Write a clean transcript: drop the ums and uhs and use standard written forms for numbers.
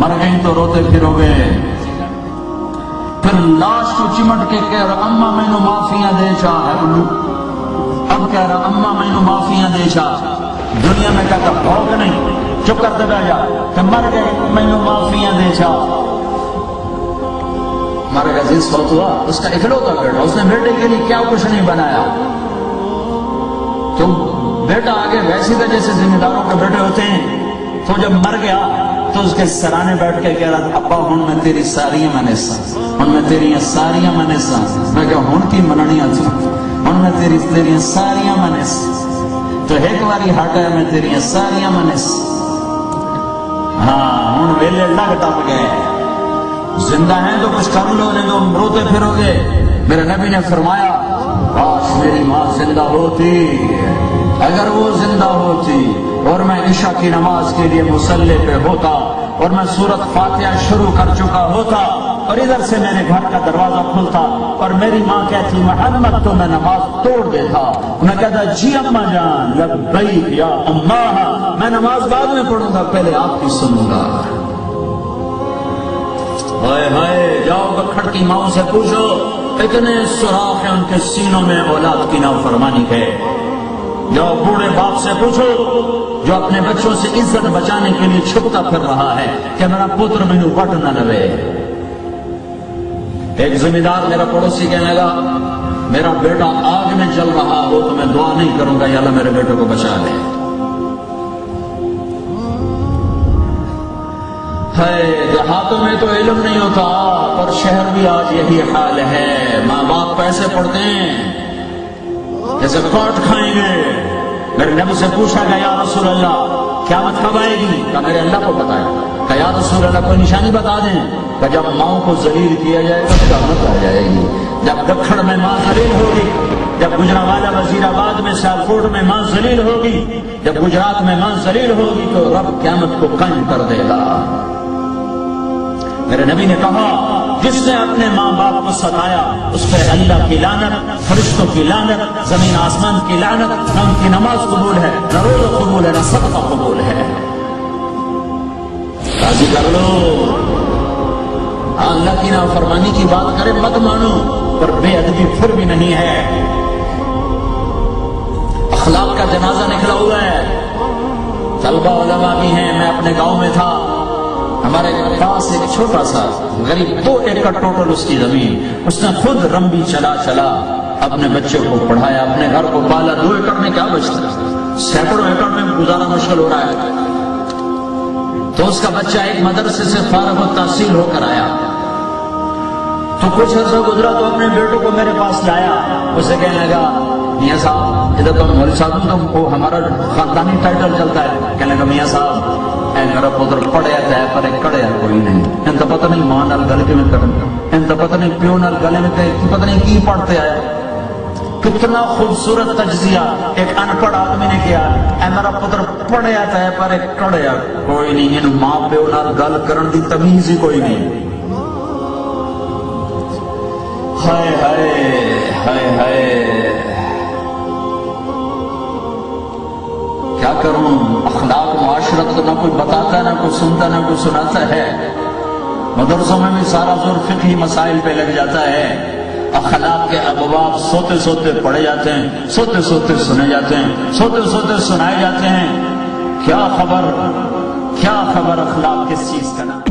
مر گئی تو روتے پھرو گے. پھر لاش کو چمٹ کے کہہ رہا اماں مینو معافیاں دے چا ہے بلو. اب کہہ رہا اماں مینو معافیاں دے چا. دنیا میں کہتا بھوک نہیں چپ کر دے جا کہ مر گئے مینو معافیاں دے چا. مر گیا عزیز فوت ہوا اس کا اکلوتا بیٹا, اس نے بیٹے کے لیے کیا کچھ نہیں بنایا. تو بیٹا آگے ویسے تھا جیسے ذمہ داروں کے بیٹے ہوتے ہیں. تو جب مر گیا تو اس کے سرانے بیٹھ کے کہہ رہا تھا ابا ہن میں تیری ساریاں منیسا, ہن میں تیری ساریاں منیسا. میں کہا ہن کی مننیاں تھا, ہن میں تیری ساریاں منیسا. تو ایک باری ہٹا میں تیری ساریاں منیسا. ہاں ہن ویلے لگ ٹپ گئے, زندہ ہیں تو کچھ کر لو نہیں تو روتے پھرو گے. میرے نبی نے فرمایا کاش میری ماں زندہ ہوتی, اگر وہ زندہ ہوتی اور میں عشاء کی نماز کے لیے مصلی پہ ہوتا اور میں سورت فاتحہ شروع کر چکا ہوتا اور ادھر سے میرے گھر کا دروازہ کھلتا اور میری ماں کہتی محمد تو میں نماز توڑ دیتا. میں کہتا جی اماں جان لبیک یا اماں, میں نماز بعد میں پڑھوں گا پہلے آپ کی سنوں گا. ہائے ہائے جاؤ بکھڑ کی ماں سے پوچھو اتنے سوراخ ہیں ان کے سینوں میں اولاد کی نافرمانی ہے. جاؤ بوڑھے باپ سے پوچھو جو اپنے بچوں سے عزت بچانے کے لیے چھپتا پھر رہا ہے کہ میرا پتر مینو وٹ نہ لگے. ایک ذمہ دار میرا پڑوسی کہنے لگا میرا بیٹا آگ میں جل رہا ہو تو میں دعا نہیں کروں گا یا اللہ میرے بیٹے کو بچا لے. دیہاتوں میں تو علم نہیں ہوتا پر شہر بھی آج یہی حال ہے. ماں باپ پیسے پڑھتے ہیں جیسے کوٹ کھائیں گے. میرے نبی سے پوچھا گیا یا رسول اللہ قیامت کب آئے گی؟ کہ میرے اللہ کو پتا ہے. کہ یا رسول اللہ کوئی نشانی بتا دیں. کہ جب ماؤں کو ذلیل کیا جائے گا قیامت آ جائے گی. جب دکھڑ میں ماں ذلیل ہوگی, جب گجرانوالہ وزیر آباد میں سیالکوٹ میں ماں ذلیل ہوگی, جب گجرات میں ماں ذلیل ہوگی تو رب قیامت کو قائم کر دے گا. میرے نبی نے کہا جس نے اپنے ماں باپ کو ستایا اس پہ اللہ کی لعنت, فرشتوں کی لعنت, زمین آسمان کی لعنت. نہ ان کی نماز قبول ہے, نہ روزہ قبول ہے, نہ صدقہ قبول ہے. راضی کر لو. اللہ کی نافرمانی کی بات کرے مت مانو پر بے ادبی پھر بھی نہیں ہے. اخلاق کا جنازہ نکلا ہوا ہے. طلبہ علماء بھی ہیں. میں اپنے گاؤں میں تھا, ہمارے پاس ایک چھوٹا سا غریب 2 ایکڑ ٹوٹل اس کی زمین, اس نے خود رمبی چلا چلا اپنے بچے کو پڑھایا, اپنے گھر کو پالا. 2 ایکڑ میں کیا بچتا ہے, سینکڑوں ایکڑ میں گزارا مشکل ہو رہا ہے. تو اس کا بچہ ایک مدرسے سے فارغ التحصیل ہو کر آیا تو کچھ عرصہ گزرا تو اپنے بیٹوں کو میرے پاس لایا. اسے کہنے لگا میاں صاحب ادھر تو مولوی صاحب تو ہمارا خاندانی ٹائٹل چلتا ہے. کہنے لگا میاں صاحب میرا پتر پڑھیا ہے پر کڑیا کوئی نہیں. ان تو پتہ نہیں ماں نال گلے میں کرنا, ان تو پتہ نہیں پیو نال گلے میں پتہ نہیں کی پڑھتے آیا. کتنا خوبصورت تجزیہ ایک ان پڑھ آدمی نے کیا. اے میرا پتر پڑھیا ہے پر کڑیا کوئی نہیں. ان ماں پیو نال گل کرن دی تمیز ہی کوئی نہیں. ہائے ہائے ہائے ہائے کیا کروں. اخلاق معاشرت تو نہ کوئی بتاتا, نہ کوئی سنتا, نہ کوئی سناتا ہے. مدرسوں میں بھی سارا زور فقہی مسائل پہ لگ جاتا ہے. اخلاق کے ابواب سوتے سوتے پڑھے جاتے ہیں, سوتے سوتے سنے جاتے ہیں, سوتے سوتے سنائے جاتے ہیں. کیا خبر اخلاق کس چیز کا نام.